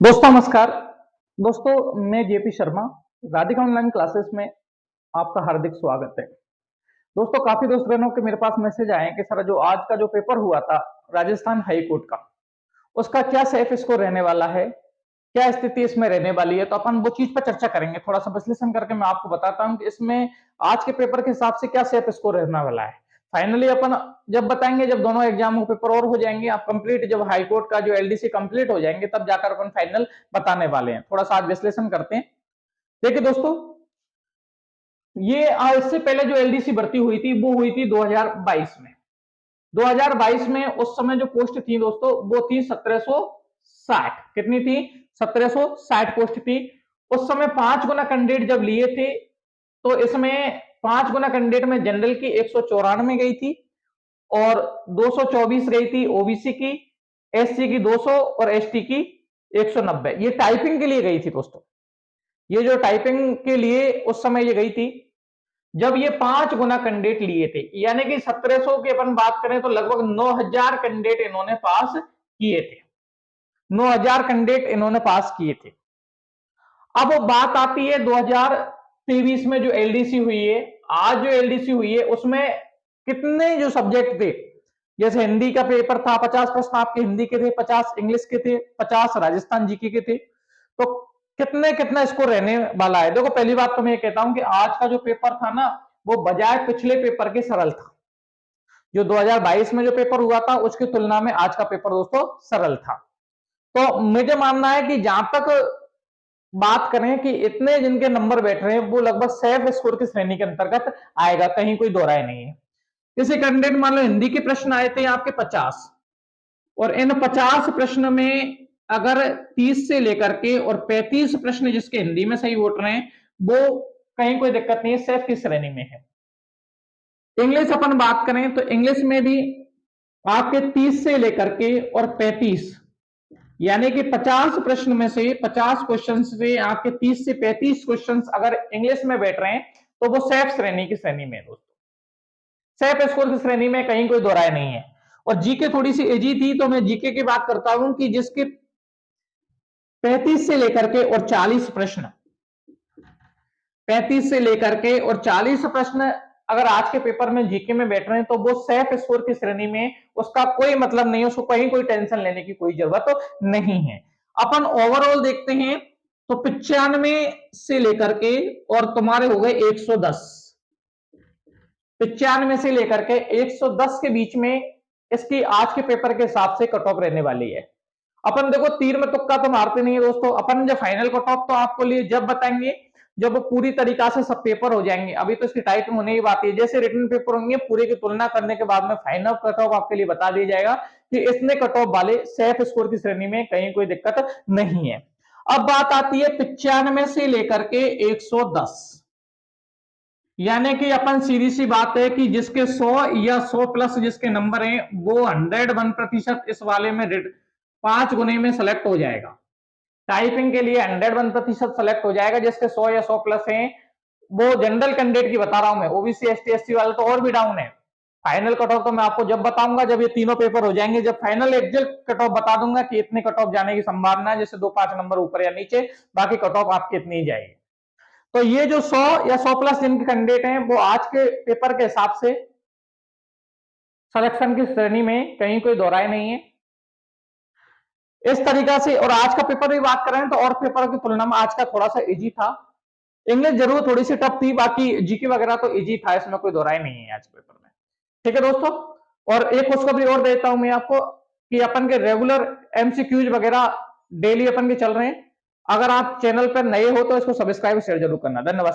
दोस्तों नमस्कार। दोस्तों मैं JP Sharma, Radhika online classes में आपका हार्दिक स्वागत है। दोस्तों काफी दोस्त बहनों के मेरे पास मैसेज आए हैं कि सर जो आज का जो पेपर हुआ था राजस्थान हाई कोर्ट का, उसका क्या सेफ स्कोर रहने वाला है, क्या स्थिति इसमें रहने वाली है। तो अपन वो चीज पर चर्चा करेंगे, थोड़ा सा विश्लेषण करके मैं आपको बताता हूँ कि इसमें आज के पेपर के हिसाब से क्या सेफ स्कोर रहने वाला है। फाइनली अपन जब बताएंगे, जब दोनों एग्जाम के पेपर और हो जाएंगे, आप कंप्लीट, जब हाई कोर्ट का जो एलडीसी कंप्लीट हो जाएंगे, तब जाकर अपन फाइनल बताने वाले हैं। थोड़ा सा आज विश्लेषण करते हैं। देखिए दोस्तों, ये इससे पहले जो एलडीसी भर्ती हुई थी वो हुई थी 2022 में। 2022 में उस समय जो पोस्ट थी दोस्तों वो थी 1760। कितनी थी? 1760 पोस्ट थी। उस समय 5 गुना कैंडिडेट जब लिए थे, तो इसमें 5 गुना कैंडिडेट में जनरल की 194 गई थी और 224 गई थी ओबीसी की, एससी की 200 और एसटी की 190। ये टाइपिंग के लिए गई थी दोस्तों। ये जो टाइपिंग के लिए उस समय ये गई थी, जब ये 5 गुना कैंडिडेट लिए थे, यानी कि 1700 की अपन बात करें तो लगभग 9000 कैंडिडेट इन्होंने पास किए थे। 9000 कैंडिडेट इन्होंने पास किए थे। अब बात आती है 2023 में जो एलडीसी हुई है, आज जो एलडीसी हुई है उसमें कितने जो सब्जेक्ट थे, जैसे हिंदी का पेपर था, 50 प्रश्न आपके हिंदी के थे, 50 इंग्लिश के थे, 50 राजस्थान जीके के थे। तो कितने कितना स्कोर रहने वाला है? देखो पहली बात तो मैं ये कहता हूं कि आज का जो पेपर था ना, वो बजाय पिछले पेपर के सरल था। जो 2022 में जो पेपर हुआ था उसकी तुलना में आज का पेपर दोस्तों सरल था। तो मुझे मानना है कि जहां तक बात करें कि इतने जिनके नंबर बैठ रहे हैं, वो लगभग सेफ स्कोर की श्रेणी के अंतर्गत आएगा, कहीं कोई दो राय नहीं है। जैसे कैंडिडेट मान लो हिंदी के प्रश्न आए थे आपके 50, और इन 50 प्रश्न में अगर 30 से लेकर के और 35 प्रश्न जिसके हिंदी में सही उठ रहे हैं, वो कहीं कोई दिक्कत नहीं है, सेफ की श्रेणी में है। इंग्लिश अपन बात करें तो इंग्लिश में भी आपके 30 से लेकर के और 35, यानी कि 50 प्रश्न में से 50 क्वेश्चन से आपके 30 से 35 क्वेश्चन अगर इंग्लिश में बैठ रहे हैं, तो वो सेफ श्रेणी की श्रेणी में है दोस्तों। सेफ स्कोर की श्रेणी में कहीं कोई दो राय नहीं है। और जीके थोड़ी सी इजी थी, तो मैं जीके की बात करता हूं कि जिसके 35 से लेकर के और 40 प्रश्न, 35 से लेकर के और 40 प्रश्न अगर आज के पेपर में जीके में बैठ रहे हैं, तो वो सेफ स्कोर की श्रेणी में, उसका कोई मतलब नहीं है, उसको कहीं कोई टेंशन लेने की कोई जरूरत तो नहीं है। अपन ओवरऑल देखते हैं तो 95 से लेकर के और तुम्हारे हो गए 110, 95 से लेकर के 110 के बीच में इसकी आज के पेपर के हिसाब से कट ऑफ रहने वाली है। अपन देखो तीर में तुक्का तो मारते नहीं है दोस्तों। अपन जब फाइनल कट ऑफ तो आपको लिए जब बताएंगे जब पूरी तरीका से सब पेपर हो जाएंगे। अभी तो इसकी टाइपिंग होने की बात है, जैसे रिटन पेपर होंगे पूरे की तुलना करने के बाद में फाइनल कट ऑफ आपके लिए बता दी जाएगा कि इतने कट ऑफ वाले सेफ स्कोर की श्रेणी में कहीं कोई दिक्कत नहीं है। अब बात आती है 95 से लेकर के 110, यानी कि अपन सीधी सी बात है कि जिसके 100 या 100 प्लस जिसके नंबर हैं, वो 101% इस वाले में 5 गुने में सेलेक्ट हो जाएगा। टाइपिंग के लिए 101% सेलेक्ट हो जाएगा। जिसके 100 या 100 प्लस हैं, वो जनरल कैंडिडेट की बता रहा हूं मैं, ओबीसी एसटी एससी वाले तो और भी डाउन है। फाइनल कट ऑफ तो मैं आपको जब बताऊंगा, जब ये तीनों पेपर हो जाएंगे, जब फाइनल एग्जैक्ट कट ऑफ बता दूंगा कि इतने कट ऑफ जाने की संभावना है, जैसे 2-5 नंबर ऊपर या नीचे, बाकी कट ऑफ आपकी इतनी ही जाएगी। तो ये जो 100 या 100 प्लस जिनके कैंडिडेट हैं, वो आज के पेपर के हिसाब से सिलेक्शन की श्रेणी में कहीं कोई दोहराए नहीं है इस तरीका से। और आज का पेपर भी बात करें तो और पेपर की तुलना में आज का थोड़ा सा इजी था। इंग्लिश जरूर थोड़ी सी टफ थी, बाकी जीके वगैरह तो इजी था, इसमें कोई दोहराए नहीं है आज के पेपर में। ठीक है दोस्तों, और एक खुशखबरी और देता हूं मैं आपको कि अपन के रेगुलर एमसीक्यूज वगैरह डेली अपन के चल रहे हैं। अगर आप चैनल पर नए हो तो इसको सब्सक्राइब शेयर जरूर करना। धन्यवाद।